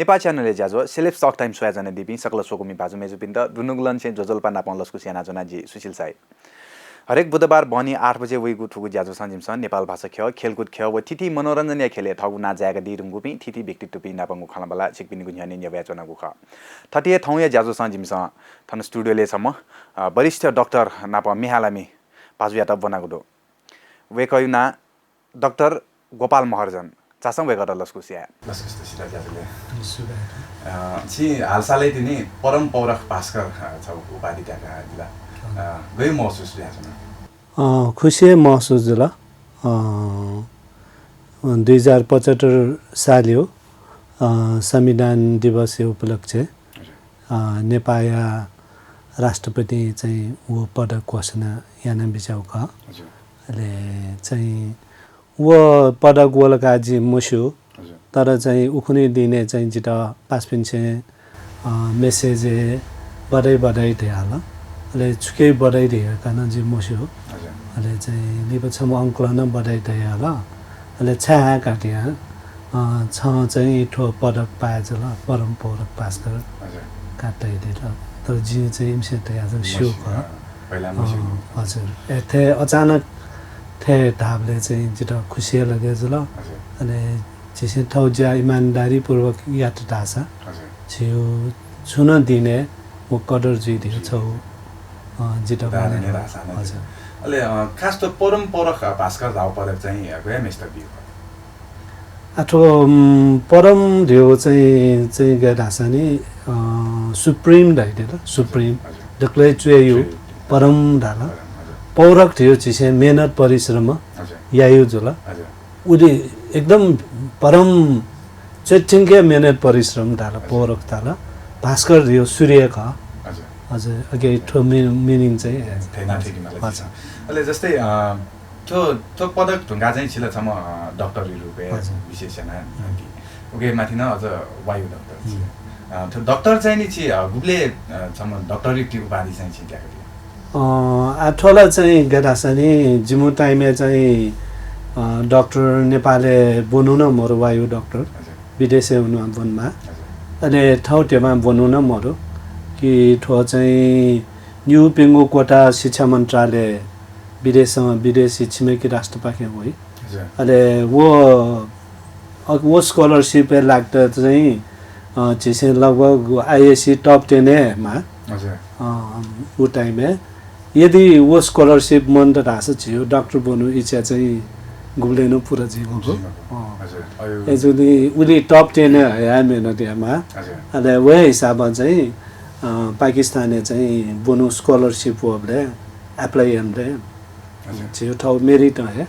नेपाल च्यानलले ज्याजो सेलेब सक टाइम सोयाजना दिपी सकल सोकुमी बाजु मेजुपिन्द दुनुगुलन से जोजलपा नापन लस्कु सेना जना जी सुशील साई हरेक बुधबार बनी 8 बजे वेगु ठुगु ज्याजो संजिमसन नेपाल भाषा खेल खेलकुद खेल व तिथि मनोरञ्जन या खेले ठगु ना जागा दि रुंगुपी तिथि व्यक्तित्व पि नापंगु खलबला छिकपिनि गुन्यानि न्याव्याचना गुख थटिए थौया ज्याजो संजिमसन थन स्टुडियोले सम्म वरिष्ठ डाक्टर नाप मिहालामी पाजुयात बनागुदो वेकयुना डाक्टर गोपाल महर्जन चासङ वेगट लस्कुसिया लस्कुस सिरा ज्याजोले छि हालसालै तिनी परम पौरख भास्कर छ उपाधि त्याका दिला गयो महसुस ज्याजो खुसी महसुस दिला 2075 साल हो संविधान दिवस उपलक्ष्य नेपालका राष्ट्रपति चाहिँ वो पदक घोषणा याना बिचाउका ले चाहिँ वो पदक वलका जी मुस्यो तर चाहिँ उखुनी दिने चाहिँ जिता पासपिन से मेसेज बधाई थे हाला ले छुके बधाई थे काना जी मुस्यो ले चाहिँ लिपछम अंकल न बधाई थे हाला ले छा काटिया छ चाहिँ ठो पदक पाए जला परम पौरख भास्कर काटै दिला तर जी चाहिँ इमसे थे आज शो का पहिला मुस्यो हजुर एथे अचानक थे ढाबले चाहिँ जिता खुसी लगे जला अनि जिसे थौजा ईमानदारी पूर्वक यात्रा ढासा छियो छुन दिने वो कदर जी दियो छौ जिता दाने रासा हजुर अले खास त परम पौरख भास्कर दाउ पदक चाहिँ गए मिस्टर बियो अथवा परम दियो चाहिँ गए ढासा नि सुप्रिम दाइदेला सुप्रिम दक्ले चुयो परम ढाला पौरख थियो जिसे मेहनत परिश्रम यायो जुला उदे एकदम परम चेटिङके मेहनत परिश्रम डाला पौरख डाला भास्कर थियो सूर्य का हजुर अगे ठो मिनिङ चाहिँ थेना ठिकमा हजुर अहिले जस्तै त्यो पदक ढुङ्गा चाहिँ छिला छ म डाक्टरले रुपे विशेषजना ओके माथि न अझ वायु डाक्टर त्यो डाक्टर चाहिँ नि छि गुगले छ म डाक्टरी उपाधि चाहिँ छि त्यहाँ आठोला चाहिँ गदासनी जिमु टाइममा चाहिँ डाक्टर नेपालले बनु न मरो वायु डाक्टर विदेशे हुनु वनमा अनि ठाउँमा बनु न मरो कि ठो चाहिँ न्यू पिङ्गु कोटा शिक्षा मन्त्रालय विदेशी छिमेकी राष्ट्रपाखे होइ अनि वो स्कलरशिप लाग्दा चाहिँ चाहिँ लगभग आइएससी टप 10 मा वो टाइममा यदि वो स्कॉलरशिप मन त ढासा छियो डाक्टर बन्नु इच्छा चाहिँ गुलेनु पुरा जीवनको एजुली उली टप 10 है मेहनतमा अनि वे हिसाबमा चाहिँ पाकिस्तानले चाहिँ बन्नु स्कॉलरशिप होले अप्लाई हमले छियो ठाउँ मेरिट है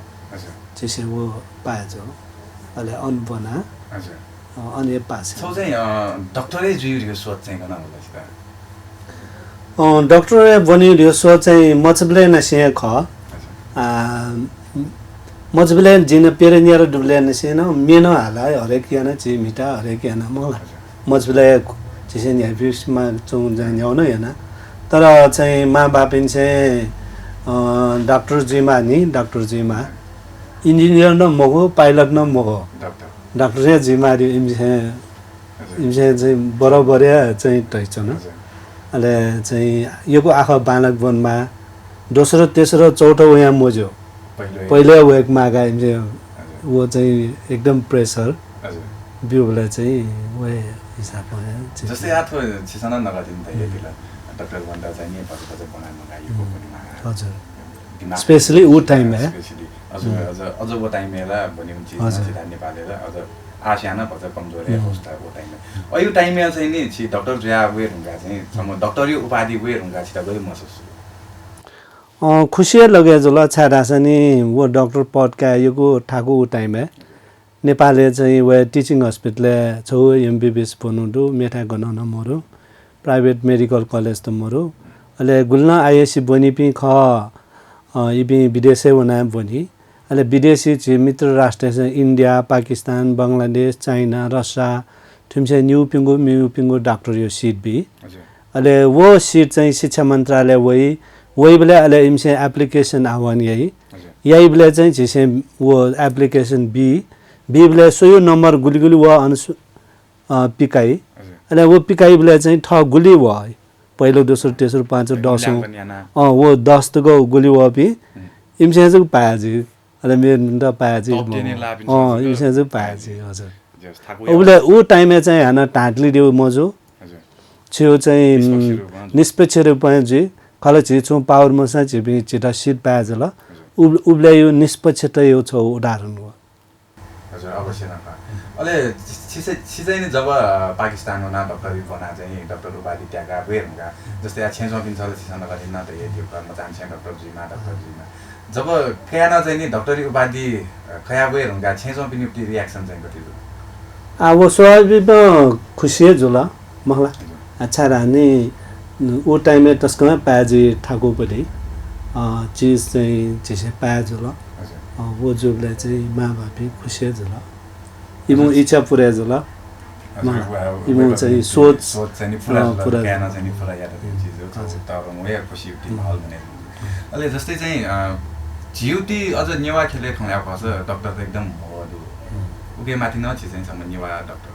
जैसे वो पाए जो अले अन बना अनि पास सो चाहिँ डाक्टरै जुइरियो सोच चाहिँ गर्न होला डाक्टर बनियो सो चाहिँ मचबले नसे ख मचबले जिन पेरेनियर डुबले नसे न मेनो हाला हरेक याना छि मिटा हरेक याना म मचबले चाहिँ यहाँ बिसमा चौं जान्याउ न याना तर चाहिँ मा बापिन चाहिँ डाक्टर जिमा इन्जिनियर न मगो पाइलट न मगो डाक्टर जिमा इमसे चाहिँ बराबर चाहिँ तैछ न अहिले चाहिँ योको आँखा बालक वनमा दोस्रो तेस्रो चौथो यहाँ मोज्यो पहिले वेक मागा वो चाहिँ एकदम प्रेसर बिउलाई चाहिँ वे हिसाबमा जस्तै आठो छिसन नगदिन त यतिला डाक्टर भन्दा चाहिँ नि पछि बनाउन लगाइएको पनि हजुर स्पेशली उ टाइममा अझ वो टाइममा भन्ने हुन्छ सिधा नेपालेर अझ आसियाना पर्छ कमजोर अवस्था वो टाइममा अयो टाइममा चाहिँ नि छि डाक्टर ज्या वे रुंगा चाहिँ सम डाक्टरी उपाधि वे रुंगा छिटा गयो महसुस खुशी लगे जला छाडासनी वो डाक्टर पद का योको ठाकु टाइममा नेपालले चाहिँ वे टिचिङ हस्पिटल छौ एमबीबीएस बनुदु मेटा गनन मरो प्राइभेट मेडिकल कलेज त मरो अहिले गुल्ना आइएससी बनि पि ख इबि विदेशे वना बनि अहिले विदेशी चाहिँ मित्र राष्ट्र चाहिँ India Pakistan Bangladesh China Russia ठुम्से न्यू पिङ्गु डाक्टर यो सीट बि अहिले वो सीट चाहिँ शिक्षा मन्त्रालय वही बेला अहिले इमसे एप्लिकेसन आवन यही बेला चाहिँ जिसे वो एप्लिकेसन बी बेला सोयो नम्बर गुलिगुली वो पिकाई अहिले वो पिकाई बेला चाहिँ ठ गुली भयो पहिलो दोस्रो तेस्रो पाँचौँ दसौँ वो 10 तको गुली भयो पि इमसे चाहिँ पाएजी अहिले मेरो त पाएजी इमसे चाहिँ पाएजी हजुर उसले ऊ टाइममा चाहिँ हाना टाँटली दियो मजो छेउ चाहिँ निष्पक्ष रूपमा जी खल छिचो पावर मसा छिपी छिटा सिट पाएछ ल उब्ले यो निष्पक्षता यो छ उदाहरण हो हजुर अवश्य न अहिले सिधै नै जब पाकिस्तानमा ना डक्टरी बना चाहिँ डक्टर उपाधि त्यागा वेरका जस्तै छेजो पिन छ सिसन गरि न त यति गर्न चाहन्छ डक्टर जीमा जब कयाना चाहिँ नि डक्टरी उपाधि खया वेरका छेजो पिन रिएक्सन चाहिँ कति अब स्वाभाविक खुसी है जुला मला अच्छा रहने वो टाइम में तस्कमा पाजी ठाको पड़ी चीज चाहिँ जैसे पाया जुला वो जोगले चाहिँ माँ बापी खुसी है जुला इमो इच्छा पूरा जुला इमो चाहिँ सोच चाहिँ पूरा ज्ञान चाहिँ पूरा याद चीज हो त म या खुसी उठी माहौल बने अहिले जस्तै चाहिँ जिउटी अझ नेवा खेले खया खस डाक्टर त एकदम हो उके माथि न छ चाहिँ सम्म नेवा डाक्टर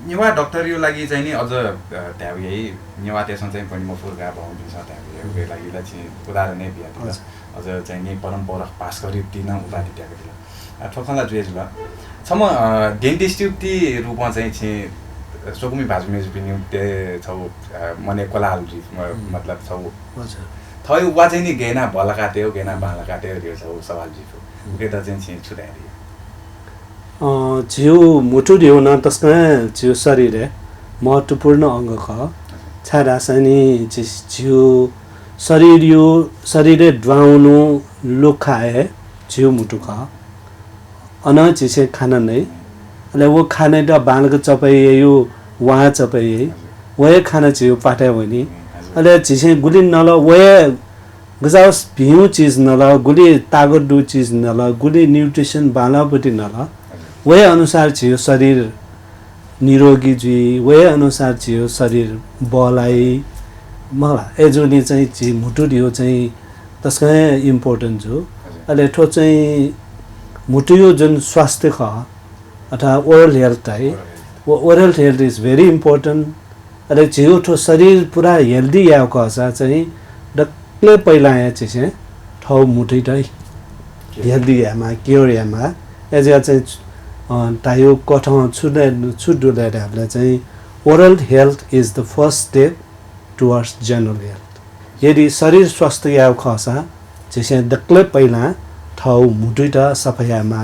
नेवा डाक्टर यो लागि चाहिँ नि अझ त्यहाँ यही नेवा त्यसमा चाहिँ पनि म फुर्का भाउनु छ त्यहाँ उके लागि चाहिँ उदाहरण नै बिया अझ चाहिँ नि परम्परा पास गरी दिन उपाधि त्यहाँ गरी ठोकला जुएज ल सम्म डेन्टिस्ट ती रूपमा चाहिँ सोकुमी भाजु मेज पनि ते छौ मने कलाल मतलब छौ थय वा चाहिँ नि गेना भला काट्यो गेना बाला काट्यो त्यो छौ सवाल जिफो उके त चाहिँ छुटाइदियो जिउ मुटु दियो न तस्का जिउ शरीर है महत्वपूर्ण अंग का छाड़ा सनी जिउ शरीर यो शरीर ड्राउनु लोखा है जिउ मुटु का अन जिसे खाना नहीं अले वो खाने ड बाल के चपाई यो वहाँ चपाई वह खाना जिउ पाटे वनी अले जिसे गुली नला वह गजाउस भिउ चीज नला गुली तागत दु चीज नला गुली न्यूट्रिशन बाला पटी नला वही अनुसार छियो शरीर निरोगी जी वही अनुसार छियो शरीर बलाई मलाई एजोनी चाहिँ छि मुटु दियो चाहिँ तस्कै इम्पोर्टेन्ट हो अहिले ठो चाहिँ मुटु यो जुन स्वास्थ्य ख अथवा ओरल हेल्थ है वो oral health is very important अहिले छियो ठो शरीर पुरा हेल्दी या कसा चाहिँ डक्ले पहिला या चाहिँ ठाउँ मुटु नै हेल्दी यामा क्योर यामा एज चाहिँ तायो कठ छुट्टुलाई हामीलाई चाहिँ oral health is the first step towards general health यदि शरीर स्वास्थ्य या खसा जैसे दक्ले पहिला ठाउँ मुटुटा सफायामा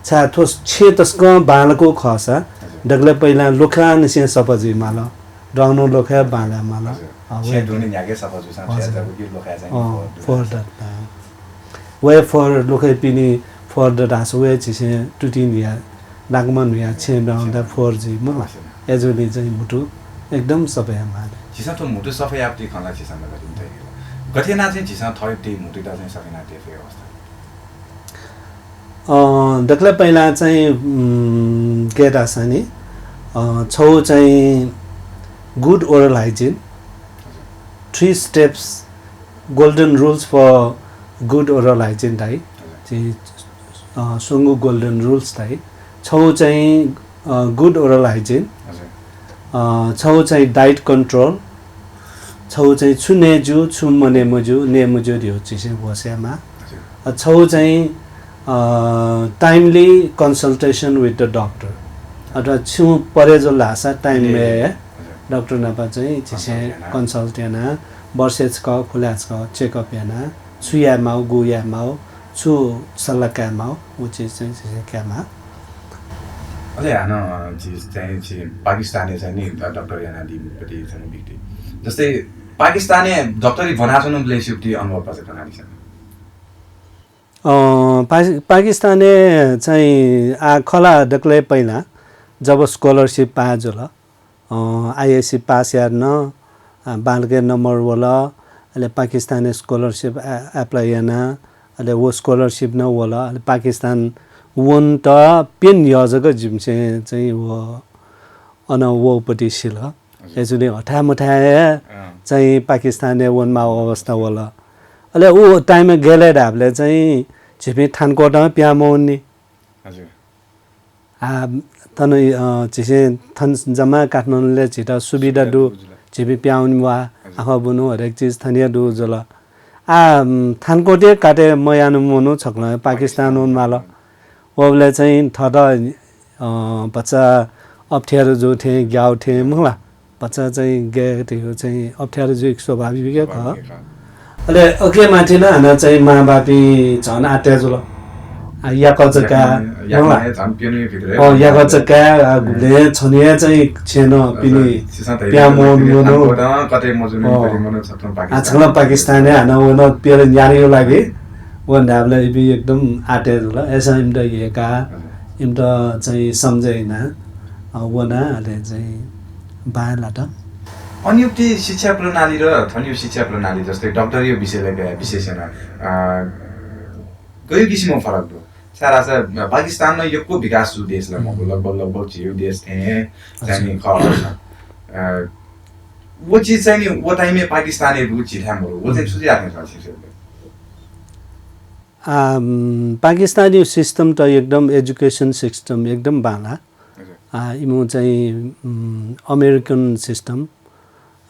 छा थोस छे तस्क बालको खसा दक्ले पहिला लोखा निसे सफजी माला डाउनो लोखा बाला माला छे दुनी यागे सफजु सा छे जब कि लोखा चाहिँ फर दैट वे फर लोखा पिनी फर द रास वे जिसे टुटिन या नागमन या छेन डाउन द 4G म एजोली चाहिँ मुटु एकदम सफायामा जिसा त मुटु सफायाप्ति खला जिसा न गरिन्छ गथेना चाहिँ जिसा थयप्ति मुटु द चाहिँ सफाना तेफे अवस्था दक्ले पहिला चाहिँ केटा सनी छौ चाहिँ good oral hygiene 3 steps golden rules for good oral hygiene दाइ चाहिँ सुंगु गोल्डन रुल्स दाइ छौ चाहिँ गुड ओरल हाइजिन छौ चाहिँ डाइट कन्ट्रोल छौ चाहिँ छुनेजु छुमने मुजु ने मुजु दियो चिसे बसेमा छौ चाहिँ timely consultation with the doctor अथवा छु परेजो लासा टाइम में डॉक्टर नपा चाहिँ चिसे कंसल्ट याना वर्षेज का खुलास का चेकअप याना छुया माउ गुया माउ छु सल्लाका माउ वो चीज चाहिँ चिसे क्यामा अले हानो चीज चाहिँ पाकिस्तानी चाहिँ नि डाक्टर याना दिपति चाहिँ बिक्ति जस्तै पाकिस्तानी डाक्टरी बनाछन् ब्लेसिप्टी अनुभव पछि कनाली छ पाकिस्तानी चाहिँ खला डक्ले पहिला जब स्कॉलरशिप पाए जोला आईएससी पास यार न बालके नंबर वाला अले पाकिस्तानी स्कॉलरशिप अप्लाई याना अले वो स्कॉलरशिप न वाला अले पाकिस्तान वन ता पेन याजक जिम चाहिँ वो अन वो पटी सिल एजुले हठा मठा चाहिँ पाकिस्तानी वन मा अवस्था वाला अले वो टाइम में गेले हामीले चाहिँ छिपी ठानकोटमा प्यामोनी हजुर तनु चिसे थन जम्मा काठमाडौँले छिटा सुविधा दु छिपी प्याउनु वा आफा बुनु हरेक चिज थनिया दु जल थानकोटे काटे मयानु मुनु छक्न पाकिस्तान उनमाल ओबले चाहिँ थड बच्चा अप्ठ्यारो जो थे ग्याउ थे मुला बच्चा चाहिँ गे थियो चाहिँ अप्ठ्यारो जो एक स्वाभाविक ख अले अके माथि न हाना चाहिँ माबापी झन आटे जुल या कचका या कचका गुले छनिया चाहिँ छेन पिनी प्यामोन मोनो कतै मजुनी परिमनो छत्र पाकिस्तान पाकिस्तान हाना वन पेल यारियो लागि वन डाबले बि एकदम आटे जुल एसा इमदा येका इमदा चाहिँ सम्झैना वना अले चाहिँ बाला त अन्युक्ति शिक्षा प्रणाली र थन्यु शिक्षा प्रणाली जस्तै डक्टरी विषयलाई विशेषण कई किसिमको फरक हो सारा पाकिस्तानमा यको विकास जो देशलाई म लगभग यो देश थे चाहिँ वो चीज चाहिँ वो टाइम में पाकिस्तानी रुचि था मोरो वो चाहिँ सुझी राख्न सक्छ पाकिस्तानी सिस्टम त एकदम एजुकेसन सिस्टम एकदम बाला इमो चाहिँ अमेरिकन सिस्टम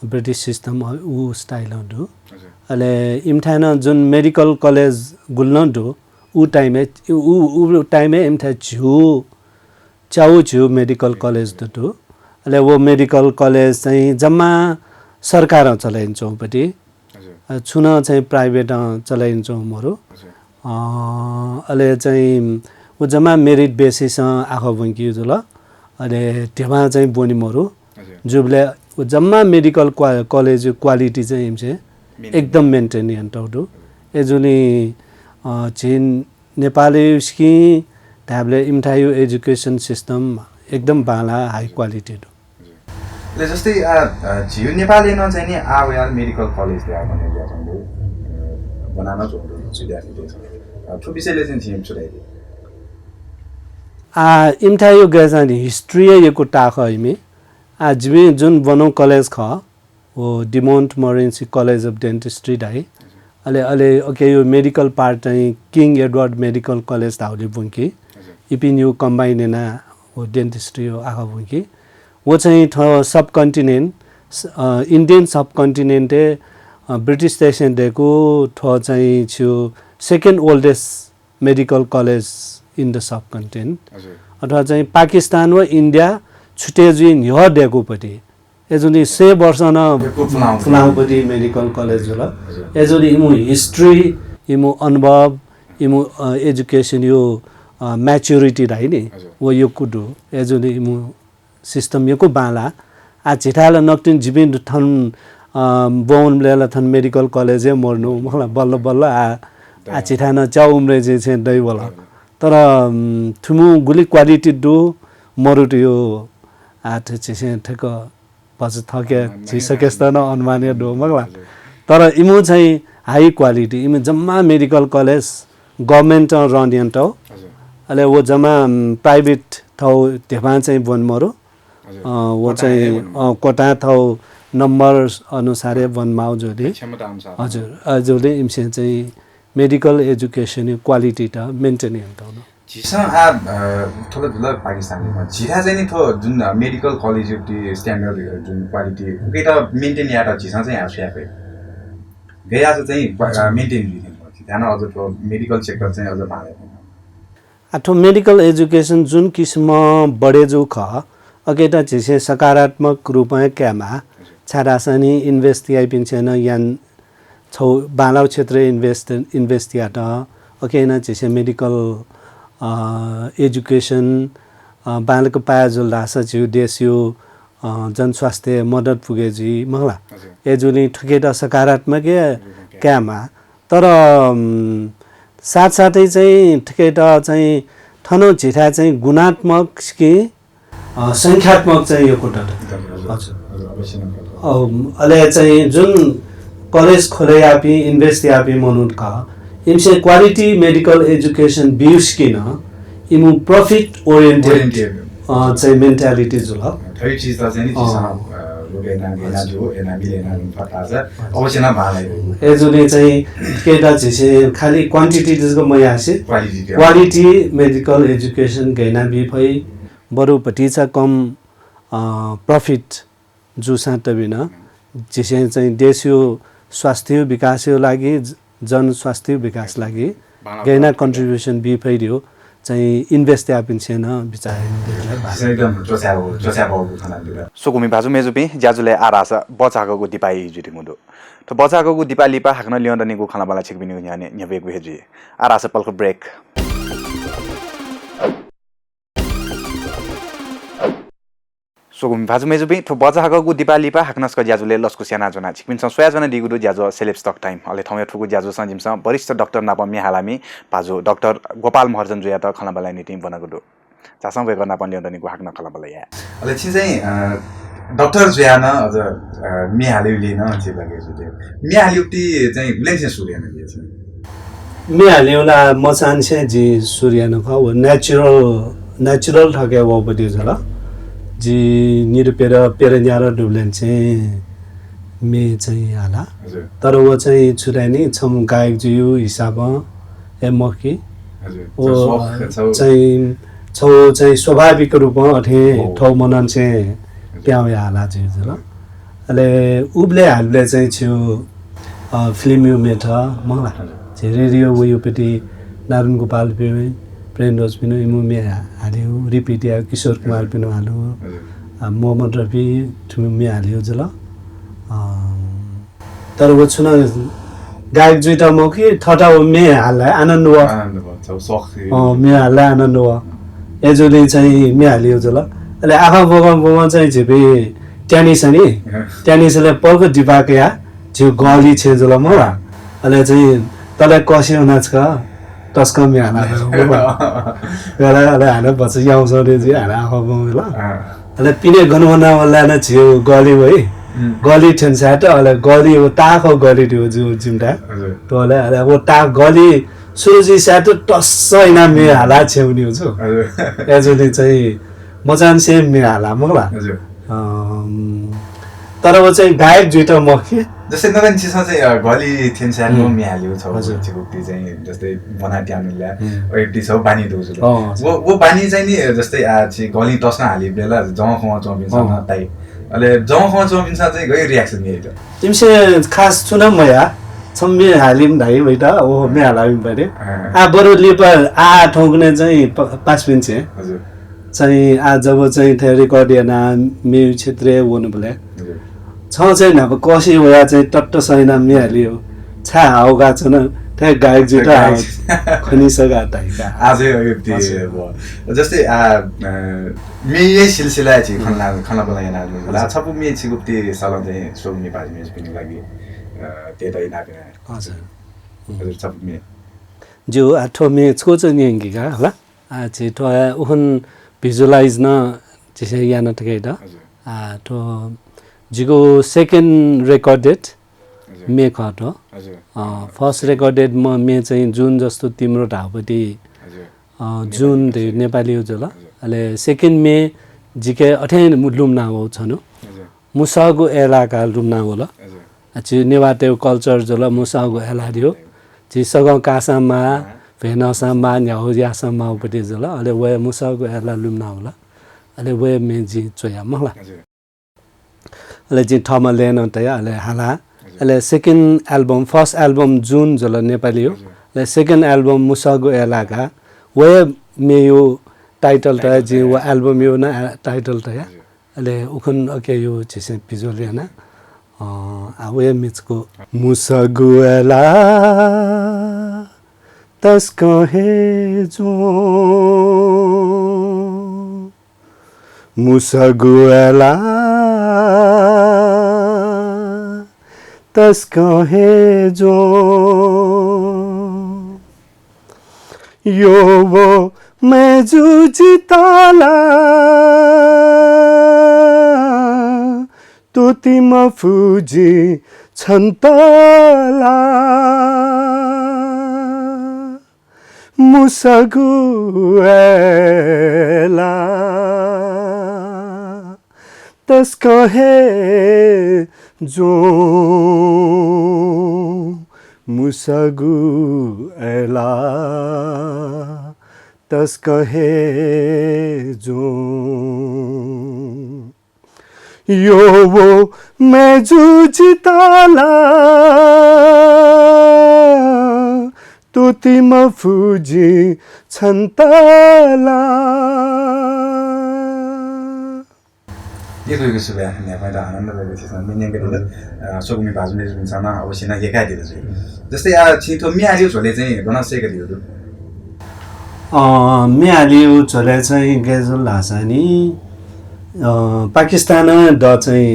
ब्रिटिश सिस्टम ऊ स्टाइल हो अले इमठान जुन मेडिकल कलेज गुल्न दो ऊ टाइमे इमठा च्याउ मेडिकल कलेज दो अले वो मेडिकल कलेज चाहिँ जम्मा सरकार चलाइन्छौँ पट्टि छुन चाहिँ प्राइभेट चलाइन्छौँ मोरो अले चाहिँ ऊ जम्मा मेरिट बेसिस आँखा बुङ्की जुल अले त्यहाँ चाहिँ बोनी मोरो जुबले जम्मा मेडिकल कलेज क्वालिटी चाहिँ इमसे एकदम मेन्टेन हन्टाउडु एजुनी चीन नेपाली उसकी ट्याबले इमठायो एजुकेसन सिस्टम एकदम बाला हाई क्वालिटी दो ले जस्तै जियो नेपालले न चाहिँ नि आवेल मेडिकल कलेज दिया भन्ने ल्याउँदै बनाउन जोड्नु विद्यार्थी देश ठु विषयले चाहिँ जिम छुडाइदियो इमठायो गजानी हिस्ट्री यको टाख इमे आजमे जुन बनौ कलेज ख वो डिमोन्ट मोरेन्सी कलेज अफ डेन्टिस्ट्री दाइ अले ओके यो मेडिकल पार्ट चाहिँ किङ एडवर्ड मेडिकल कलेज धाउले बुङ्की इपिन्यू कम्बाइनेना वो डेन्टिस्ट्री हो आँखा बुङ्की वो चाहिँ सब कन्टिनेन्ट इन्डियन सब कन्टिनेन्टे ब्रिटिश स्टेसन दिएको चाहिँ छु second oldest medical college in the sub continent अथवा चाहिँ पाकिस्तान व इन्डिया छुटे जुन यो दिएकोपट्टि एजुनी 6 वर्ष न फुलाउपट्टि मेडिकल कलेज होला एजुनी इमु हिस्ट्री इमु अनुभव इमु एजुकेसन यो म्याच्युरिटी राइ नि वो यो कुडु एजुनी इमु सिस्टम यको बाला आ छिटाला नक्टिन जिबिन थन बोन लेला थन मेडिकल कलेज मर्नु मलाई बल्ल बल्ल आ छिटाना च्याउ उम्रे चाहिँ दै होला तर थुमु गुली क्वालिटी दु मरुट यो आठ चाहिँ ठेक पछि थके छिसकेस्ता न अनुमानीय दो मगला तर इमु चाहिँ हाई क्वालिटी इमु जम्मा मेडिकल कलेज गभर्नमेन्ट रनियन टौ अले वो जम्मा प्राइभेट थौ त्यहाँ चाहिँ बनमरो वो चाहिँ कोटा थौ नम्बर अनुसार बनमाउ जोले हजुर हजुरले इमसे चाहिँ मेडिकल एजुकेसन क्वालिटी त मेन्टेन हन्ताउ जिसा थोड़ा दुला पाकिस्तानमा जिरा चाहिँ नि थो जुन मेडिकल कलेज स्ट्यान्डर्ड जुन क्वालिटी उकेटा मेन्टेन याटा जिसा चाहिँ आफै आफै गया चाहिँ मेन्टेन दिनु ध्यान अझ तो मेडिकल सेक्टर चाहिँ अझ भाले अथवा मेडिकल एजुकेसन जुन किसिम बढे जो ख अकेटा जिसे सकारात्मक रूपमा क्यामा छारासनी इन्भेस्ट याइपिन्छन यान छौ बालाउ क्षेत्र इन्भेस्ट याट अकेना जिसे मेडिकल एजुकेसन बालको पायाजुल रासा जिउ देशियो जनस्वास्थ्य मद्दत पुगेजी मलाई एजुली ठुकेटा सकारात्मक क्यामा तर साथसाथै चाहिँ ठुकेटा चाहिँ थनो झिठा चाहिँ गुणात्मक कि संख्यात्मक चाहिँ यो कुरा हजुर अले चाहिँ जुन कलेज खोले यापी इन्भेस्ट यापी मनुन का इमसे क्वालिटी मेडिकल एजुकेसन बिउस किन इमु प्रॉफिट ओरिएन्टेड चाहिँ मेन्टालिटी जुल थै चीज त चाहिँ नि लोगेना गेना जो एना बिलेना फटाछ अवश्य न भाले एजुले चाहिँ केटा छिसे खाली क्वान्टिटी जको मयासे क्वालिटी मेडिकल एजुकेसन गैना बि भई बरु भटिचा कम प्रॉफिट जो साथ बिना जिसे चाहिँ देशीय स्वास्थ्य विकास लागि जन स्वास्थ्य विकास लागि गैना कन्ट्रिब्युसन बि फैरियो चाहिँ इन्भेस्ट यापिन छैन विचार एकदम जोस्याबो खाना सोकुमी भाजु मेजुपि ज्याजुले आरास बचाको दिपाई जुति मुदो तो बचाको दिपा लिपा हाक्न लियोन्दनिको खाना बाला छिक बिनि याने न्यवेक भेजी आरास पलको ब्रेक सोकुमी भाजु मेजुपि तो बचाको दिपा लिपा हाक्नस्क ज्याजुले लस्कु स्याना जना छिकपिन सोया जना दिगुदु ज्याजु सेलेब स्टक टाइम अले थमे ठुकु ज्याजु संजिमस वरिष्ठ डाक्टर नापमी हालामी भाजु डाक्टर गोपाल महर्जन जुया त खाना बाला टिम बनागुदु चासम वे गर्न पर्ने दनिको हाक्न खाना बाला या अले छि चाहिँ डाक्टर जुयाना अझ मी हालिउली न छि लागे जुते मी हालिउटी चाहिँ लेन्से सूर्य न दिए छ मी हालिउला मचान से जी सूर्य न खा नेचुरल ठके वो बडी जला जी निरुपेर पेरन्यार डुब्लेन चाहिँ मे चाहिँ हाला तर वो चाहिँ छुरानी छम गायक जुयु हिसाब ए मकी ओ चाहिँ छौ चाहिँ स्वाभाविक रूपमा अथे ठौ मनन चाहिँ प्याउ हाला चाहिँ ल अले उबले हालले चाहिँ छु फिल्म यु मेथ मंगला चाहिँ रेडियो उयोपट्टि नारायण गोपाल पे प्रेमराज पिनो इमुमे हाल्यो रिपिट या किशोर कुमार पिनो हाल्यो मोहम्मद रफी ठुमे हाल्यो जल तर वो छुना गायक जुइटा म कि थटा मे हाल्ला आनन्द व मे हाल्ला आनन्द व एजोले चाहिँ मे हाल्यो जल अले आफा बोगम चाहिँ झेपे ट्यानिस नि ट्यानिसले पल्को डिपाके या जो गली छ जल म अले चाहिँ तले कसी हुनाछ का टस्क मे हाल्ला गला अले हाले पछि याउँछले चाहिँ हाले आफा बोगम ल अले पिने गनवना वाला न छियो गली भई गली ठेन्साट अले गली वो ताखो गली दियो जो जिमटा तो अले अले वो ता गली सुरुजी साट टस्सैना मे हाला छेउनी हुन्छ एजोले चाहिँ मचान से मे हाला मगला तर वो चाहिँ गायक जुइटा मखे जस्तै नगन छिस चाहिँ गली थेन्सा नो मे हाल्यो छ छिकुक्ति चाहिँ जस्तै बना ट्यानुला ओएटी छ बानी दोजु वो बानी चाहिँ नि जस्तै आ छि गली टस्न हालि बेला जमा खमा चम्पिन्छ न ताई अले जमा खमा चम्पिन्छ चाहिँ गयो रियाक्सन दिएछ तिमसे खास चुना मया छम्मे हालिम धाइ भइटा ओ मे हालाम परे आ बरु लिपा आ ठौकने चाहिँ पास पिन्छ हजुर चाहिँ आ जब चाहिँ थे रेकर्डियना मे क्षेत्र वनु बले छ चाहिँ अब कसै भया चाहिँ टट्ट सैना मे हालियो छा हाउगा छन थे गायक जुटा खनिसगा ताइका आजै यो जस्तै आ मे ये सिलसिला छि खना बनाइना ला छपु मे छि गुप्ती सलन चाहिँ सोग्नी पाज मे पनि लागि त्यतै नापिना हजुर हजुर छपु मे जो आठो मे छको चाहिँ निंगिगा होला आ चाहिँ तो उहन भिजुअलाइज न जैसे याना तकेदा आ तो जिगो सेकेन्ड रेकर्डेड मे खटो फर्स्ट रेकर्डेड म मे चाहिँ जुन जस्तो तिम्रो ढाउपट्टि जुन त्यो नेपाली उजल अहिले सेकेन्ड मे जिके अठै लुम्ना हो छनु मुसागो एलाका लुम्ना होला चाहिँ नेवाटे कल्चर जल मुसागो एला दियो चाहिँ सग कासामा भेनासामा न्याउ यासामा उपटि जल अहिले वे मुसागो एला लुम्ना होला अहिले वे मे जी चोया मला अहिले चाहिँ ठमा लेन तया अहिले हाला अहिले सेकेन्ड एल्बम फर्स्ट एल्बम जुन जल नेपाली हो अहिले सेकेन्ड एल्बम मुसागो एलाका वे मे यो टाइटल त जे वो एल्बम यो न टाइटल त या अहिले उखन ओके यो चाहिँ पिजोल याना आ वे मिचको मुसागो एला तस्को हे जो मुसागो एला तस्को हे जो यो वो मैं जुजिताला तो तिम फुजी छन्तला मुसागु एला तस्को हे जो मुसागु एला तस कहे जो यो वो मैं जुजिताला तुति मफुजी छन्तला ये तो सुबह यहाँ पहिला आनन्द भएको थियो मिनेको दिँदा सोगुमी भाजुमे जुनसँग अवश्य न एकातिर चाहिँ जस्तै छिटो मिहाल्यो झोले चाहिँ गनासेको थियो मिहाल्यो झोले चाहिँ गेजुल लासानी पाकिस्तान द चाहिँ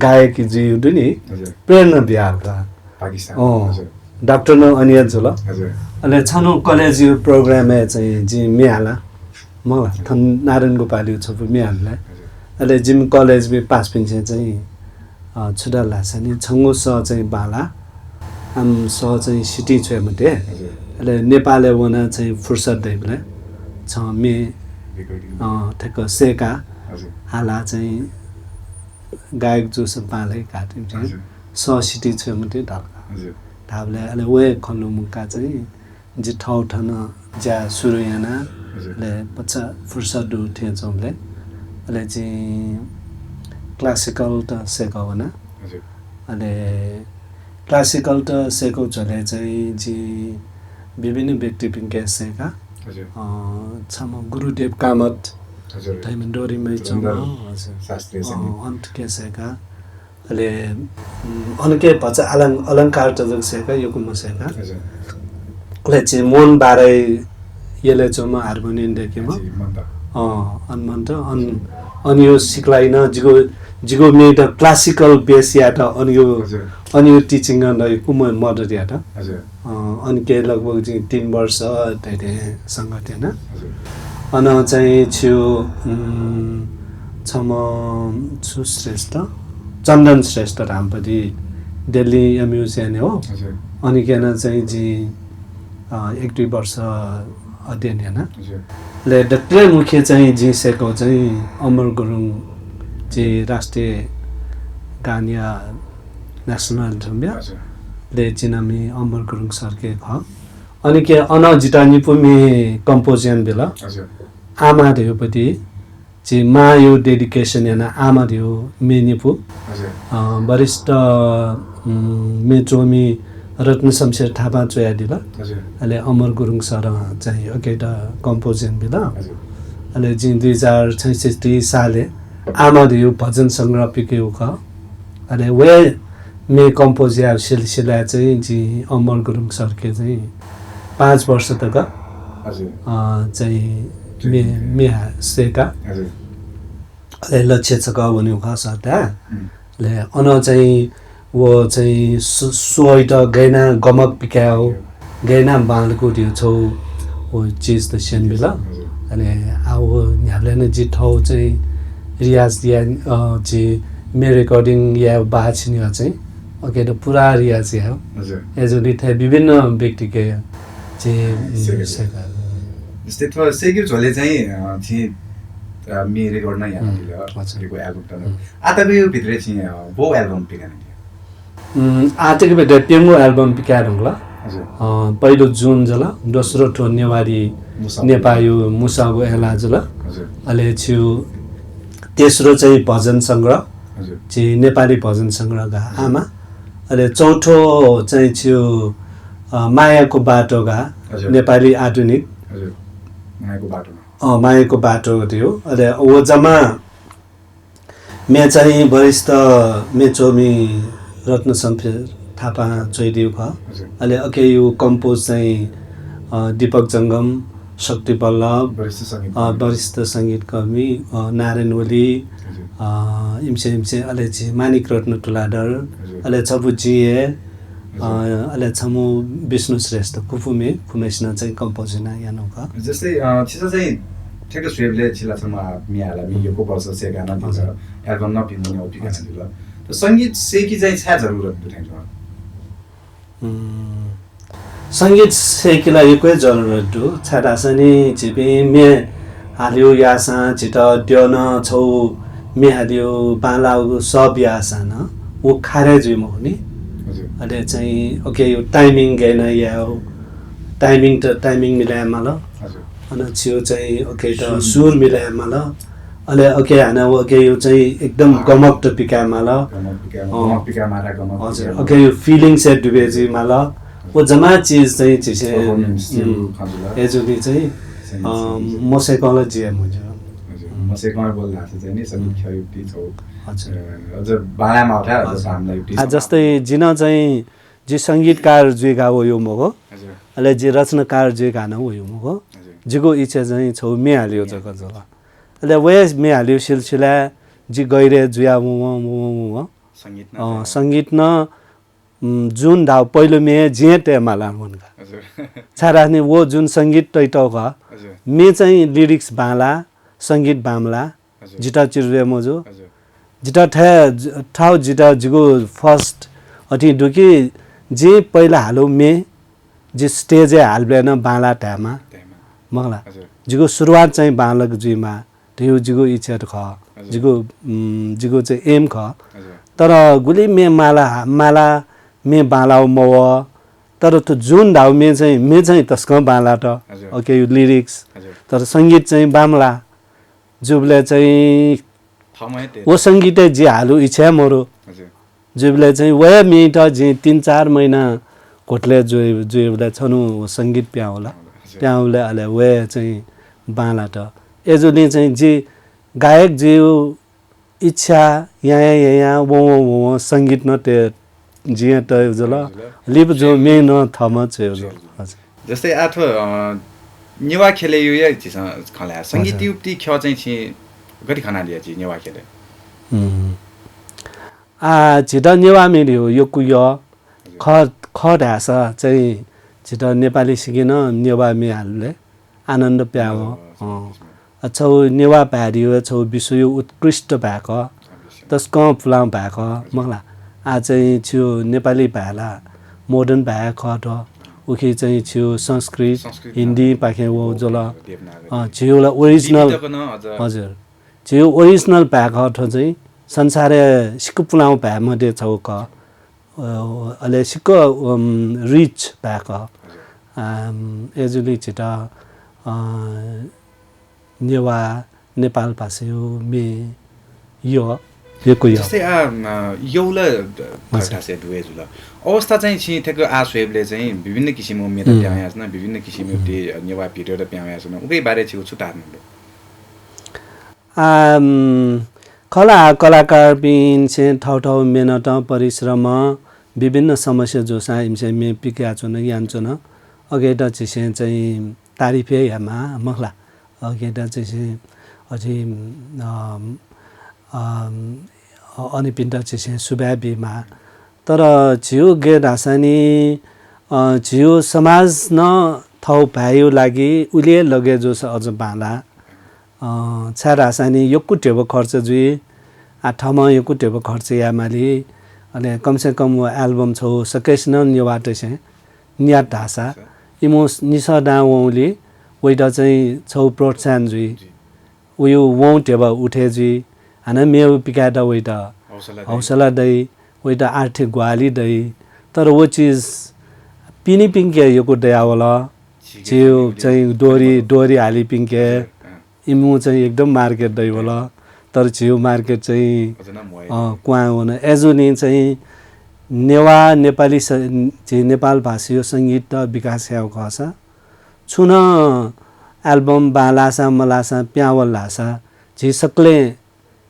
गायक जिउदु नि प्रेरणा बिहारका पाकिस्तान डाक्टर न अनिया झोल हजुर अहिले छनु कलेज प्रोग्राम चाहिँ जी मिहाला मलाई थन नारायण गोपाली छपु मिहाललाई अहिले जिम कलेज में पास पिन्छे चाहिँ छुडा लाग्छ नि छङ्गो स चाहिँ बाला आम स चाहिँ सिटी छ मते अहिले नेपाल वना चाहिँ फुर्सद दैबले छ मे ठेक सेका हाला चाहिँ गायक जो सब बाले काटिन्छ स सिटी छ मते ढाल्का ढाबले अहिले वे खल्नु मुका चाहिँ जे ठाउँ ठन ज्या सुरु याना ले पछा फुर्सद उठे जमले अहिले चाहिँ क्लासिकल त सेकाउन अहिले क्लासिकल त सेकौ चले चाहिँ जी विभिन्न व्यक्ति पिङ्के सेका छम गुरुदेव कामत धैमण्डोरी मैचम अन्त के सेका अहिले अनके भन्छ अलङ्कार त सेका यो कुम सेका अहिले चाहिँ मोन बारै यसले चाहिँ हार्मोनियम देखेमा अन्मन्त अनि यो सिक्लाइन जिगो मे त क्लासिकल बेस या त अनि यो टिचिङ गर्न कुम मदत या त अनि के लगभग चाहिँ 3 वर्ष त्यही सङ्गठन अन चाहिँ छु छम छु श्रेष्ठ चन्दन श्रेष्ठ रामपति दिल्ली म्युजियम हो अनि केन चाहिँ जी 1-2 वर्ष अध्ययन होइन ले डक्टर मुख्य चाहिँ जिसेको चाहिँ अमर गुरुङ चाहिँ राष्ट्रिय गानिया नेसनल झुम्ब्या ले जिनामी अमर गुरुङ सरके ख अनि के अन जिटानी पुमे कम्पोजियन बेला आमा देउपति चाहिँ मा यो डेडिकेसन याना आमा देउ मेनिपु वरिष्ठ मेट्रोमी रत्न शमशेर थापा चोयादिला अहिले अमर गुरुङ सर चाहिँ एउटा कम्पोजिसन बेला अहिले चाहिँ 2066 साले आमा देउ भजन सङ्ग्रह पिक्यो ख अहिले वे मे कम्पोजिया सिलसिला चाहिँ जी अमर गुरुङ सरके चाहिँ 5 वर्ष तक चाहिँ मे सेका लक्ष्य छ भन्यो ख सटा ले अन चाहिँ वो चाहिँ सोइट गैना गमक पिकायो गैना बालको त्यो छौ वो चीज त सेन बेला अनि अब यहाँले नै जी ठाउँ चाहिँ रियाज दिया जी मे रेकर्डिङ या बाछिनी चाहिँ ओके त पुरा रियाज या एजोली थे विभिन्न व्यक्तिके चाहिँ जस्तै त्यो सेक्यु झोले चाहिँ मे रेकर्ड नै यहाँ दिएको एल्बम त आताको यो भित्र चाहिँ बो एल्बम पिकाने आजको बेला पेङ्गो एल्बम पिकाएर होला पहिलो जुन जला दोस्रो ठो नेवारी नेपायो मुसाको एला जला अहिले छु तेस्रो चाहिँ भजन सङ्ग्रह चाहिँ नेपाली भजन सङ्ग्रहका आमा अहिले चौथो चाहिँ छु मायाको बाटोका नेपाली आधुनिक मायाको बाटो थियो अहिले वो जम्मा मे चाहिँ वरिष्ठ मेचोमी रत्न शमशेर थापा चोइदिउ ख अहिले अके यो कम्पोज चाहिँ दीपक जङ्गम शक्ति बल्लभ वरिष्ठ सङ्गीतकर्मी नारायण ओली इम्से अहिले चाहिँ मानिक रत्न तुलाधर अहिले छबु जिए अहिले छमु विष्णु श्रेष्ठ कुफुमे खुमेस्न चाहिँ कम्पोजिना यानो ख जस्तै छिसा चाहिँ ठेक स्वेबले छिलासम्म मियाला मियोको वर्ष से गाना दिन्छ एल्बम नपिन्ने हो पिका दिन्छ त संगीत सेकी चाहिँ छा जरुरत बुझाइन्छ संगीत सेकीलाई एकै जरुरत हो छाडासनी जिबे मे हाल्यो यासा छिट द्यन छौ मे हाल्यो बालाउ सब यासा न वो खारे जुम हो नि अहिले चाहिँ ओके यो टाइमिङ गएन या टाइमिङ मिलाएमा ल अनि छियो चाहिँ ओके त सुर मिलाएमा ल अहिले ओके हैन ओके यो चाहिँ एकदम गमक त पिकामा ल हजुर ओके यो फिलिङ से डुबेजीमा ल वो जमा चीज चाहिँ एजुली चाहिँ मसेकल जिएम हुन्छ मसेकल बोल्दा चाहिँ नि सबै खयुक्ति छौ अझ बालामा उठा हामीलाई जस्तै जिन चाहिँ जी संगीतकार जे गाओ यो मगो अहिले जे रचनाकार जे गाना हो यो मगो जिको इच्छा चाहिँ छौ मे हाल्यो जग्गा जला अहिले वेस मे हाल्यो सिलसिला जी गइरे जुया मो संगीत न जुन धाव पहिलो मे जे टेमा लामनका छाराने वो जुन संगीत टैटौका मे चाहिँ लिरिक्स बाला संगीत बामला जिटा चिरुवे मजो जिटा ठाउ जिटा जिगो फर्स्ट अति दुकी जे पहिला हालो मे जे स्टेज हाल्बेन बाला ट्यामा मगला जिगो सुरुवात चाहिँ बालक जुइमा त्यो जिगो इच्छा ख जिगो चाहिँ एम ख तर गुली मे माला मे बालाउ मव तर त्यो जुन धाउ मे चाहिँ तस्क बाला त ओके यो लिरिक्स तर संगीत चाहिँ बामला जुबले चाहिँ वो संगीत जे हालु इच्छा मोरो जुबले चाहिँ वे मिट जे 3-4 महिना कोटले जुबले छनु संगीत प्याउला प्याउले अले वे चाहिँ बाला त एजुले चाहिँ जे गायक जे इच्छा यहाँ वो संगीत न ते जिया त जला लिप जो मे न थम छ जस्तै आठो नेवा खेले यो या छिस खला संगीत युक्ति ख चाहिँ छि गरि खाना दिया छि नेवा खेले छिटा नेवा मेली हो यो कुयो ख ढासा चाहिँ छिटा नेपाली सिकिन नेवा मेहालले आनन्द प्याओ छौ नेवा प्यारियो छौ विश्व यो उत्कृष्ट भएको तस्क फुलाउ भएको मगला चाहिँ छियो नेपाली भाला मोडर्न भए खट उखी चाहिँ छियो संस्कृत हिन्दी पाखे वो जोला छियोला ओरिजिनल हजुर छियो ओरिजिनल भए खट चाहिँ संसार सिक्कु पुलाउ भए मध्ये छौ क अहिले सिक्क रिच भएको एजुली छिटा नेवा नेपाल भाषा मे यो जस्तै यौला घटासे दुवे जुल अवस्था चाहिँ छि थेको आस्वेबले चाहिँ विभिन्न किसिमको मेटा प्यायास न विभिन्न किसिमको नेवा पिरियड प्यायास न उकै बारे छि छुटार्नु कलाकार पिन से ठाउँ मेहनत परिश्रम विभिन्न समस्या जो सा इमसे मे पिक्या छु न यान छु न अगेटा चाहिँ तारिफे यामा मखला अगेटा चाहिँ अझै अनि पिन्टा चाहिँ सुब्याबीमा तर छियो गे रासानी छियो समाज न थौ पायो लागि उले लगे जो अझ बाला छा रासानी यो कुटेबो खर्च जुई आठमा यो कुटेबो खर्च यामाली अनि कमसे कम वो एल्बम छौ सकेस न निवाट चाहिँ निया ढासा इमो निसा डाउली वइटा चाहिँ छौ प्रोत्साहन जुई उयो वौ टेबा उठे जुई हाना मेउ पिकाटा वइटा हौसला दै वइटा आर्थिक ग्वाली दै तर वो चीज पिनी पिंके यो दयावला छियो चाहिँ डोरी हाली पिंके इमु चाहिँ एकदम मार्केट दै होला तर छियो मार्केट चाहिँ क्वा हुन एजुनी चाहिँ नेवा नेपाली चाहिँ नेपाल भाषीय संगीत विकास याव खसा छुन एल्बम बालासा मलासा प्यावल लासा झि सकले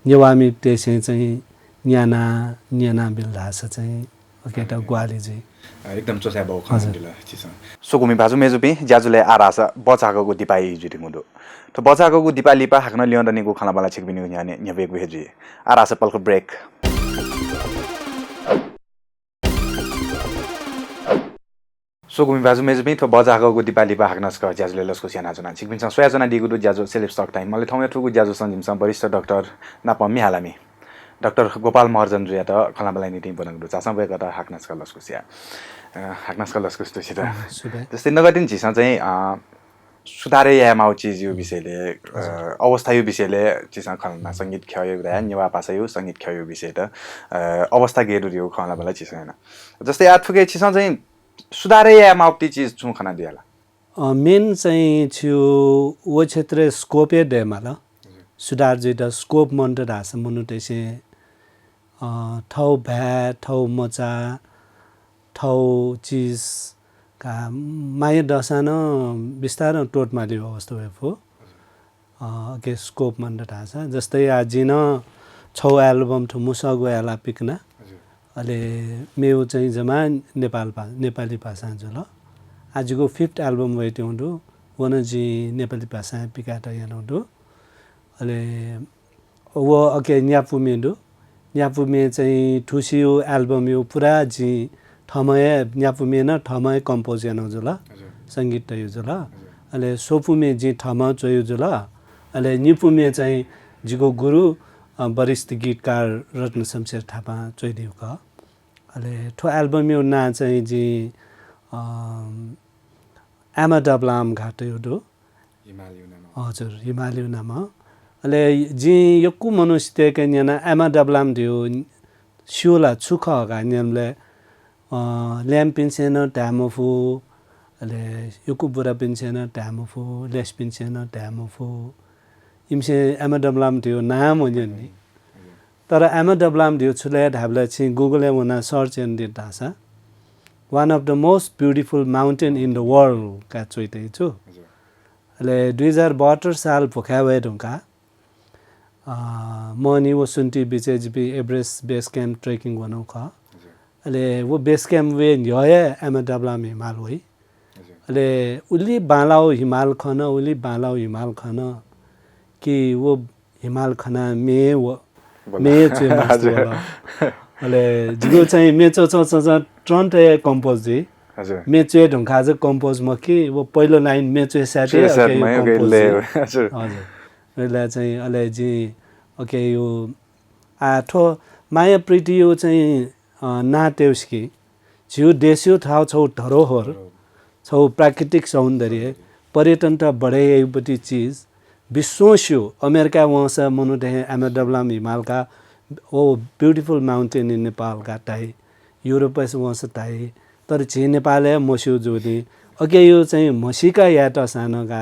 नेवामी तेसे चाहिँ न्याना बिल्लासा चाहिँ ओकेटा ग्वाली चाहिँ एकदम चोसा बाउ खासदिला छिस सोकुमी भाजु मेजुपी ज्याजुले आरासा बचाको दिपाई जुटिमुदो त बचाको दिपाली पा हाक्न लियन्दनीको खाना बाला छिकबिनी न्याने न्यवेक भेजी आरासा पलको ब्रेक सोकुमी भाजु मेजुपी त बचाको दिपाली पा हाक्नस क ज्याजुले लस्को स्याना जना छिकबिन सोयाजना दिगुदु ज्याजु सेलिफ स्टक टाइम मैले ठाउँमा ठुगु ज्याजु सञ्जिम वरिष्ठ डाक्टर नापमी हालामी डाक्टर गोपाल महर्जन जुया त खलाबलाई निटिङ बनाउँदु चासा भए कता हाक्नस क लस्को स्या हाक्नस क लस्को स्थिति जस्तै नगदिन छिसा चाहिँ सुधारे या माउ चीज यो विषयले अवस्था यो विषयले चिसा खलना संगीत खयो रा नेवा भाषा यो संगीत खयो विषय त अवस्था गेरु यो खलाबलाई चिसा हैन जस्तै आठुके चिसा चाहिँ सुधारे या माउटी चीज छु खाना दियाला मेन चाहिँ छु वो क्षेत्र स्कोपे डेमा ल सुधार जेटा स्कोप मंट रास मनुटे से ठौ भ्या ठौ मचा ठौ चीज का माय दसान बिस्तार टोट माली अवस्था भएफो के स्कोप मंट रास जस्तै आजिन छौ एल्बम ठु मुसगो एला पिकना अहिले मेरो चाहिँ जमा नेपाली भाषा जुल आजको 5th एल्बम वेटे हुँदो वनजी नेपाली भाषा पिकाटा यान हुँदो अहिले वो अके न्यापुमे चाहिँ ठुसियो एल्बम यो पुरा जी ठमय न्यापुमे न ठमय कम्पोज यान जुल संगीत यो जुल अहिले सोपुमे जी ठम चयो जुल अहिले निपुमे चाहिँ जिको गुरु वरिष्ठ गीतकार रत्न शमशेर थापा चोइदियो क अहिले ठो एल्बम यो ना चाहिँ जी एमा डबलाम घाट यो हजुर हिमालय नाम अहिले जी यक्कु मनुष्य के न्याना एमा डबलाम दियो शिवला छुख गान्यमले ल्याम पिन्सेन ट्यामोफु अहिले यक्कु बुरा पिन्सेन ट्यामोफु लेस पिन्सेन ट्यामोफु इमसे एमा डबलाम दियो नाम हो नि तर एमा डबलाम दियो छुले ढाबला छि गुगल वना सर्च एन्ड दि दासा one of the most beautiful mountain in the world का चोइते छु अहिले 2072 साल भोखावे ढुंका मनी वो सुन्टी बिचेजबी एभरेस्ट बेस क्याम्प ट्रेकिङ वनौ ख अहिले वो बेस क्याम्प वे न्याय एमा डबलाम हिमाल होई अहिले उली बालाउ हिमाल खन उली बालाउ हिमाल खन कि वो हिमाल खना मे वो मे चाहिँ मास्टर अहिले जिगो चाहिँ मेचो चो ट्रन्ट कम्पोज जी हजुर मेचो ढुंखा ज कम्पोज म कि वो पहिलो लाइन मेचो साथे कम्पोज हजुर अहिले चाहिँ अहिले जी ओके यो आठो माया प्रीति यो चाहिँ नाटेउस्की जिउ देश्यो ठाउँ छौ धरोहर छौ प्राकृतिक सौन्दर्य पर्यटन त बढे युपटी चीज विश्वस्यो अमेरिका वहाँस मनुटे एमा डबलाम हिमाल का ओ ब्यूटीफुल माउंटेन इन नेपाल का टाइ यूरोप वहाँस टाइ तर छि नेपाल मस्यु जोदी अगे यो चाहिँ मसीका याट सानो का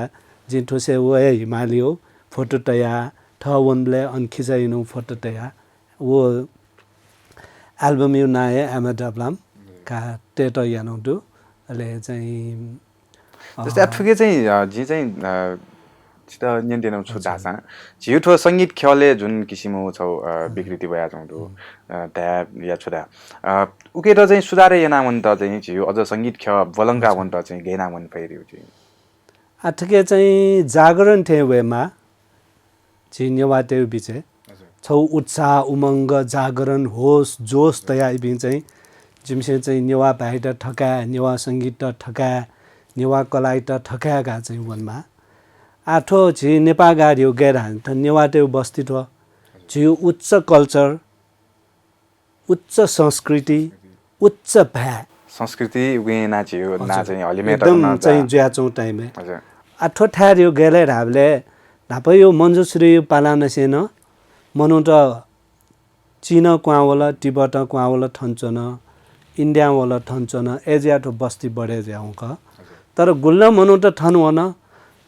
जिठोसे वो हिमाली हो फोटो तया ठवनले अनखिचाइनु फोटो तया वो एल्बम यो नाय एमा डबलाम का टेटो यानौदु अहिले चाहिँ जस्तै अठुके चाहिँ जी चाहिँ छिटा नियन्त्रण छु दासा जिउठो संगीत ख्याले जुन किसिमो छौ विकृति भया जाउँदो ट्याब या छुदा उके त चाहिँ सुधारे याना मन त चाहिँ जिउ अझ संगीत ख्या बलंगा मन त चाहिँ गेना मन फैरियो चाहिँ अठके चाहिँ जागरण थे वेमा जिन्यवाते बिचे छौ उत्साह उमंग जागरण होश जोश तया बिन चाहिँ जिमसे चाहिँ नेवा भाइ त ठका नेवा संगीत त ठका नेवा कलाइ त ठका गा चाहिँ वनमा आठो झि नेपाल गाडियो गएर हान्थ नेवाटे बस्ती थो झिउ उच्च कल्चर उच्च संस्कृति उच्च भा संस्कृति वेना जिउ ना चाहिँ हलिमे त एकदम चाहिँ ज्याचौ टाइम हजुर आठो ठारियो गेले हाबले नापयो मञ्जुश्री पालान सेन मनु त चीन क्वावला तिब्बत क्वावला ठन्छन इन्डिया वाला ठन्छन एजिया तो बस्ती बढे जाउँ क तर गुल्ल मनु त ठन वन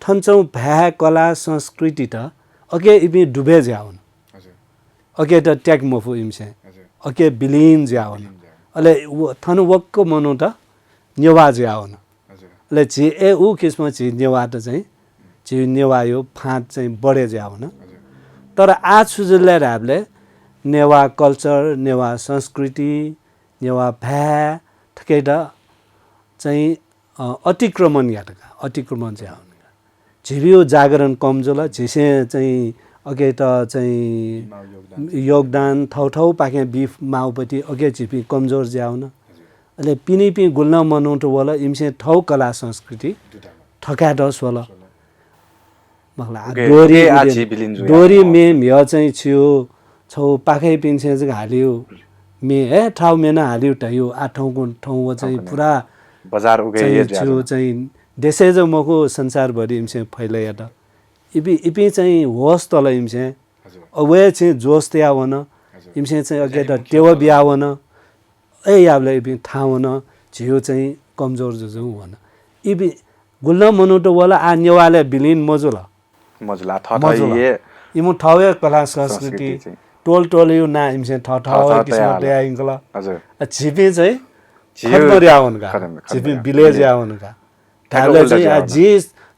ठन्छौ भ्या कला संस्कृति त अगे इबी डुबे जाउन अगे त ट्याग मफु इमसे अगे बिलिन जाउन अले थन वक्क मनु त नेवा जाउन अले छि ए उ किस्म छि नेवा त चाहिँ छि नेवा यो फाँट चाहिँ बढे जाउन तर आज सुजले राबले नेवा कल्चर नेवा संस्कृति नेवा भ्या ठकै त चाहिँ अतिक्रमण याटका अतिक्रमण जाउन झिबियो जागरण कमजोला झिसे चाहिँ अगे त चाहिँ योगदान ठाउँ पाके बिफ माउपट्टि अगे झिपी कमजोर ज्याउन अहिले पिनी पि गुल्न मनाउट वाला इमसे ठाउँ कला संस्कृति ठका दस वाला मखला डोरी मे म्य चाहिँ छियो छौ पाखै पिन्छे चाहिँ हालियो मे हे ठाउँ मेना हालियो टयो आठौँको ठाउँ चाहिँ पुरा बजार उगे छियो चाहिँ देशे जो मको संसारभरि इमसे फैलाया त इपि चाहिँ होस् तल इमसे अवे चाहिँ जोस त्यावन इमसे चाहिँ अगे त टेव बियावन ए याबले इपि थावन झियो चाहिँ कमजोर जुजु वन इपि गुल्ल मनुटो वाला आ नेवाले बिलिन मजुला मजुला थथये इमु ठाउँ कला संस्कृति टोल टोल यो ना इमसे ठाउँ किसिम दे आइंगला हजुर छिपे चाहिँ खतमरी आउनका छिपे विलेज आउनका थाले चाहिँ जी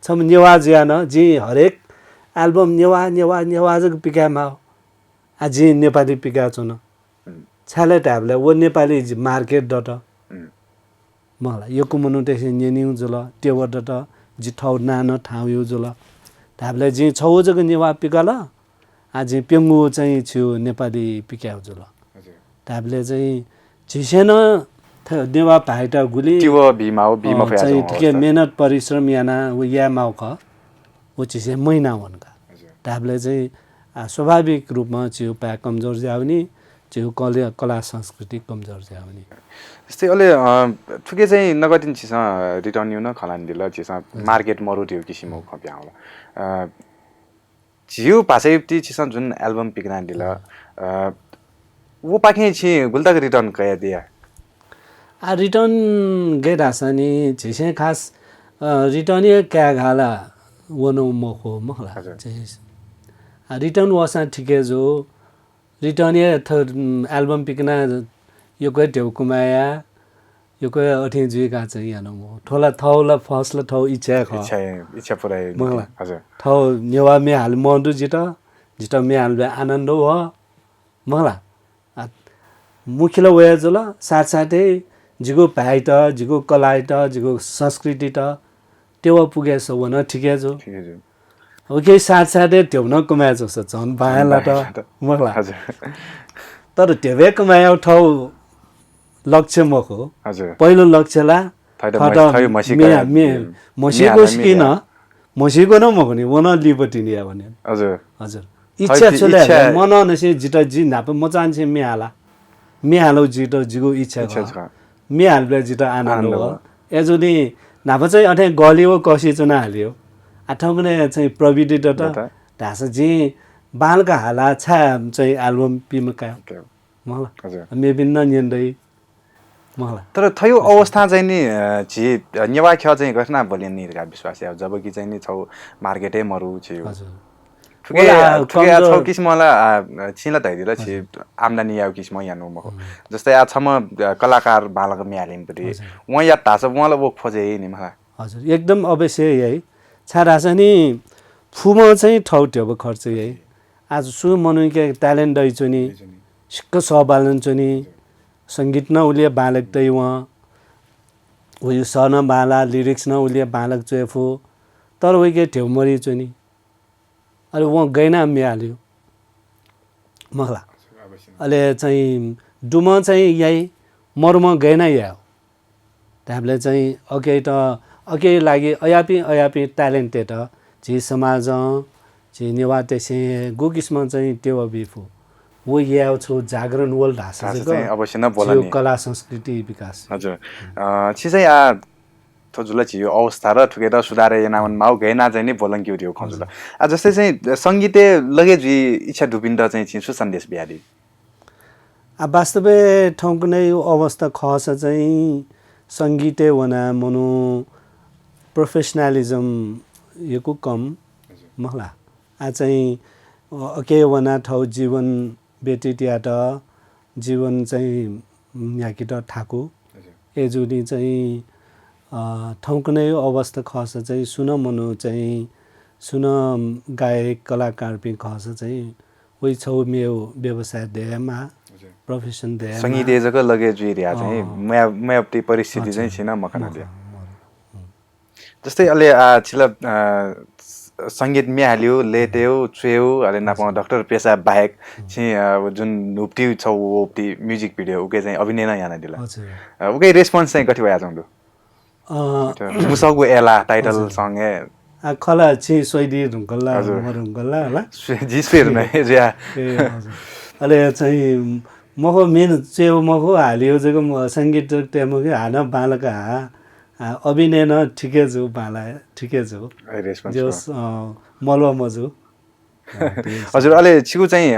छम नेवा ज्यान जी हरेक एल्बम नेवा नेवा नेवा जग पिकामा जी नेपाली पिका छन् छाले ट्याबले वो नेपाली मार्केट डट मलाई यो कुमनु त्यसै नेनिउ जुल टेवर डट जी ठाउँ नानो ठाउँ यो जुल ट्याबले जी छौ जग नेवा पिकाल आज पेङ्गु चाहिँ छु नेपाली पिक्याउ जुल ट्याबले चाहिँ झिसेन नेवा भाइटा गुली त्यो बिमाउ बिमा फया चाहिँ ठिकै मेहनत परिश्रम याना उ या माउ ख उ चिसे महिना हुनका ट्याबले चाहिँ स्वाभाविक रूपमा छु पा कमजोर जाउने छु कला संस्कृति कमजोर जाउने जस्तै अहिले ठुके चाहिँ नगदिन छिस रिटर्न यु न खलान दिल छिस मार्केट मरु थियो किसिमो खप्या होला जिउ पासैति छिस जुन एल्बम पिकनान दिल वो पाखे छि गुल्ताक रिटर्न कया दिया आ रिटर्न गइराछ नि छिसे खास रिटर्न ये क्या गाला वनो मखो मखला चाहिँ रिटर्न वसा ठिकै जो रिटर्न ये एल्बम पिकना यो कोही टेउ कुमाया यो कोही अठे जुइका चाहिँ यानो म ठोला थौला फसला थौ इच्छा ख इच्छा पुरै हजुर थौ नेवा मे हाल मन्दु जित मे हाल आनन्द हो मखला मुखिला वया जुल साथसाथै जिगो भाइ त जिगो कला त जिगो संस्कृति त टेवा पुगेछ वन ठिकै जो अब केही साथसाथै त्यो न कमाए जस्तो झन् बायाला त मखला तर टेवे कमायो ठाउँ लक्ष्य मखो पहिलो लक्ष्यला मसीको स्किन मसीको न मखो नि वन लिबर्टी नि भने हजुर इच्छा चले मन नसे जित जि नाप म चाहन्छु मे हालौ जित जिगो इच्छा मे हालबे जित आनन्द हो एजुनी नाप चाहिँ अठे गलियो कसी चुना हालियो आठौँने चाहिँ प्रविधि त ढासा जी बालका हाला छा चाहिँ एल्बम पिमका मलाई मेबिन्न निन्दै मलाई तर थयो अवस्था चाहिँ नि झि नेवा ख चाहिँ घटना बोलिन नि विश्वास अब जब कि चाहिँ नि छौ मार्केटै मरु छियो ठुके छौ किसिमला छिला धैदिल छि आम्दानी याउ किसिम यानु म जस्तै आ छम कलाकार बालक म्यालिम परि व या तास वला वो खोजे नि मलाई हजुर एकदम अवश्य यही छाराछ नि फुमा चाहिँ ठौट्यो खर्च यही आज सु मनुके ट्यालेन्ट दै छु नि सिक्क सबालन छु नि संगीत न उलिए बालक दै व उयो सन बाला लिरिक्स न उलिए बालक चेफो तर उइके ठेउ मरि छु नि अरे वहाँ गैना मिहाल्यो मखला अहिले चाहिँ डुम चाहिँ यही मरुमा गैना याओ त्यहाँले चाहिँ अघि लागि अयापी ट्यालेन्टेड झि समाज झि नेवा त्यसै गो किसिम चाहिँ त्यो बिफु वो याओ छु जागरण वर्ल्ड ढासा चाहिँ अवश्य न बोल्ने कला संस्कृति विकास हजुर छिसै आ थजुला छियो अवस्था र ठुकेर सुधारे नामन माउ गैना चाहिँ नि बोलन क्यु थियो खजुला आ जस्तै चाहिँ संगीते लगे जी इच्छा डुबिन्द चाहिँ छिसु सन्देश बिहारी आ वास्तवै ठाउँको नै अवस्था खस चाहिँ संगीते वना मनु प्रोफेसनलिजम यो कम महला आ चाहिँ अके वना ठाउँ जीवन बेटिटियाट जीवन चाहिँ याकिट ठाकु एजुनी चाहिँ ठाउँको नै अवस्था खस चाहिँ सुन मनु चाहिँ सुन गायक कलाकार पनि खस चाहिँ वही छौ मेरो व्यवसाय देमा प्रोफेसन दे संगीत जग लगे जुइरिया चाहिँ म अपनी परिस्थिति चाहिँ छिन मखना दे जस्तै अहिले छिला संगीत मिहाल्यो लेट्यो चुयो अहिले नापा डाक्टर पेशा बाहेक चाहिँ जुन नुप्टी छ ओप्टी म्युजिक भिडियो उके चाहिँ अभिनय न याना दिला उके रेस्पोन्स चाहिँ कति भया जाउँदो मुसगु एला टाइटल सँगै खला छि सोइदी ढुङ्गल्ला मरुङ्गल्ला होला जिस्फेर नै ज्या अहिले चाहिँ मको मेन चेउ मको हालियो जको संगीत टेमो के हाना बालका अभिनय न ठिकै छु बाला ठिकै छु रेस्पोन्स मलवा मजु हजुर अहिले छिगु चाहिँ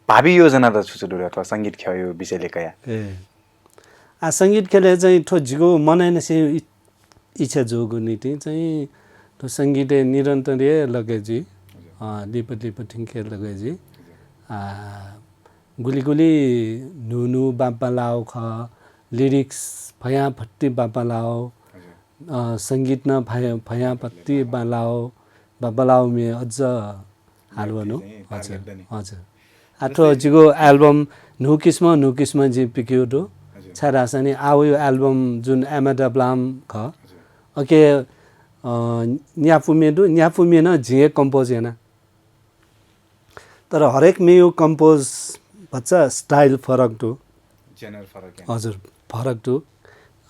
भावी योजना त छुछु अथवा संगीत खेयो विषयले कया संगीत खेले चाहिँ ठो जिगो मनै नसे इच्छा जोगो नीति चाहिँ तो संगीते निरन्तरीय लगेजी लिपटिङ लगेजी गुली नुनु बापा लाओ ख लिरिक्स फया फट्टी बापा लाओ संगीत न फया पत्ती बालाओ बाबालाओ में अझ हालवनु हजुर आठो जिगो एल्बम नुकिस्म जी पिक्योटो छारासनी आयो एल्बम जुन एमाडब्लाम ख ओके न्याफुमे न झिए कम्पोज हेना तर हरेक में यो कम्पोज बच्चा स्टाइल फरक टु हजुर फरक टु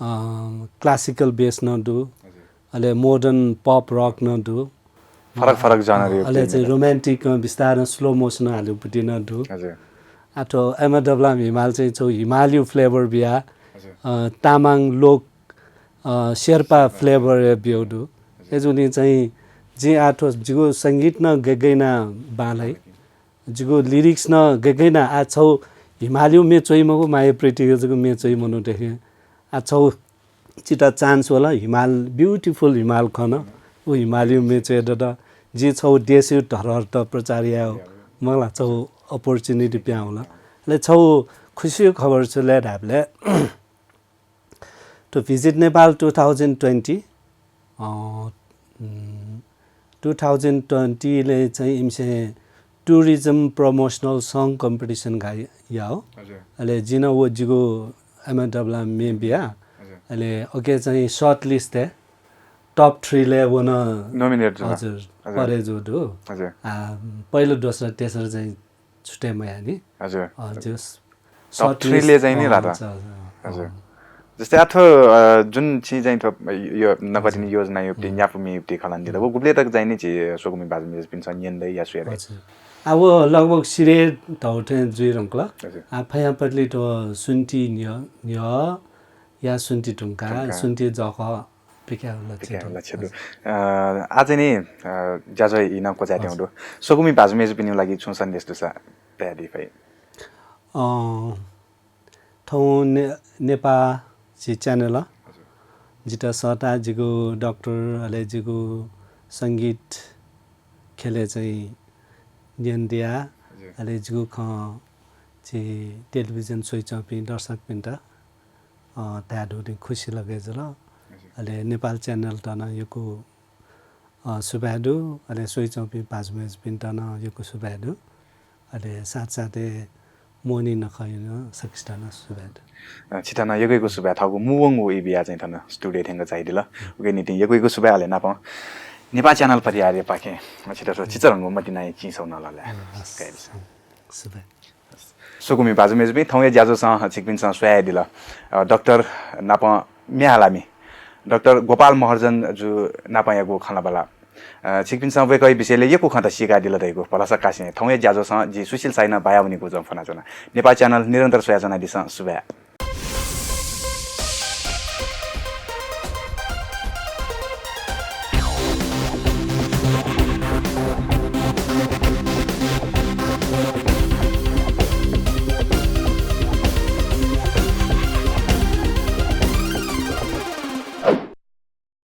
क्लासिकल बेस न डु अहिले मोडर्न पप रक न डु फरक जनर अहिले चाहिँ रोमान्टिक बिस्तारै स्लो मोसन हाल्नुपट्टि न डु आठो एमाडब्लाम हिमाल चाहिँ छौ हिमाली फ्लेभर बिहा तामाङ लोक शेर्पा फ्लेभर बिउडु एजुनी चाहिँ जे आठो जिगो सङ्गीत न गेगैना बालै जिगो लिरिक्स न गेगैना आ छौ हिमाली मे चोइमको माया प्रिटिगजको मे चोइ मनु देखे आ छौ चिटा चान्स होला हिमाल ब्युटिफुल हिमाल खन ऊ हिमाली मे चोइ द जे छौ देशी धरहर त प्रचारिया हो मलाई छौ अपर्च्युनिटी प्या होला ले छौ खुसी खबर छ ले ढाबले टु भिजिट नेपाल 2020 2020 ले चाहिँ इमसे टुरिज्म प्रमोशनल सङ कम्पिटिसन गाय या हो अहिले जिन वो जिगो एमडब्ल्यू मे बिया अहिले ओके चाहिँ सर्ट लिस्ट है टप 3 ले वन नोमिनेट हजुर परे जो दो हजुर पहिलो दोस्रो तेस्रो चाहिँ छुटे मया नि हजुर हजुर टप 3 ले चाहिँ नि राता हजुर जस्तै आठो जुन चाहिँ चाहिँ यो नगदिने योजना युक्ति न्यापुमी युक्ति खलान दिदा वो गुब्ले तक चाहिँ नि छि सोगुमी बाजुमे पिन्छ निन्दै या सुएर अब लगभग सिरे धौटे जुइ रंकला आफया पटली तो सुन्ती न्य या सुन्ती टुंका सुन्ती जख पिक्या लक्ष्य आज नि जाजो इन को जाते हुँदो सोगुमी बाजुमे पिनु लागि छु सन्देश दुसा तयारी भई ठौ नेपा छि च्यानल जिता सटा जिगो डाक्टर अले जिगो संगीत खेले चाहिँ नियन्दिया अले जिगो ख छि टेलिभिजन सोइचपि दर्शक पिन्ट त्याडु खुसी लगे जल अले नेपाल च्यानल त न यको सुबाडु अले सोइचपि पाजमेज पिन्ट न यको सुबाडु अले साथसाथै मोनी नखैन सकिस्तान सुबाड छिटन यगैको सुबा थागु मुवङ वो इबिया चाहिँ थन स्टुडियो थेंग चाहिदिल उगे निति यगैको सुबा हाले नाप नेपाल च्यानल परियारे पाके छिटो चिचरंगो मतिनाय चिसौ नलले गाइस सुबा सोगुमी बाजुमेज बि थौए ज्याजो स छिकपिन स सोया दिल डाक्टर नाप म्यालामी डाक्टर गोपाल महर्जन जु नापायागो खलाबला छिकपिन स वेकै विषयले यको खता सिका दिल दैको पलासा कासे थौए ज्याजो स जि सुशील साइन बायाउनीको जफना जना नेपाल च्यानल निरन्तर सोया जना दिस सुबा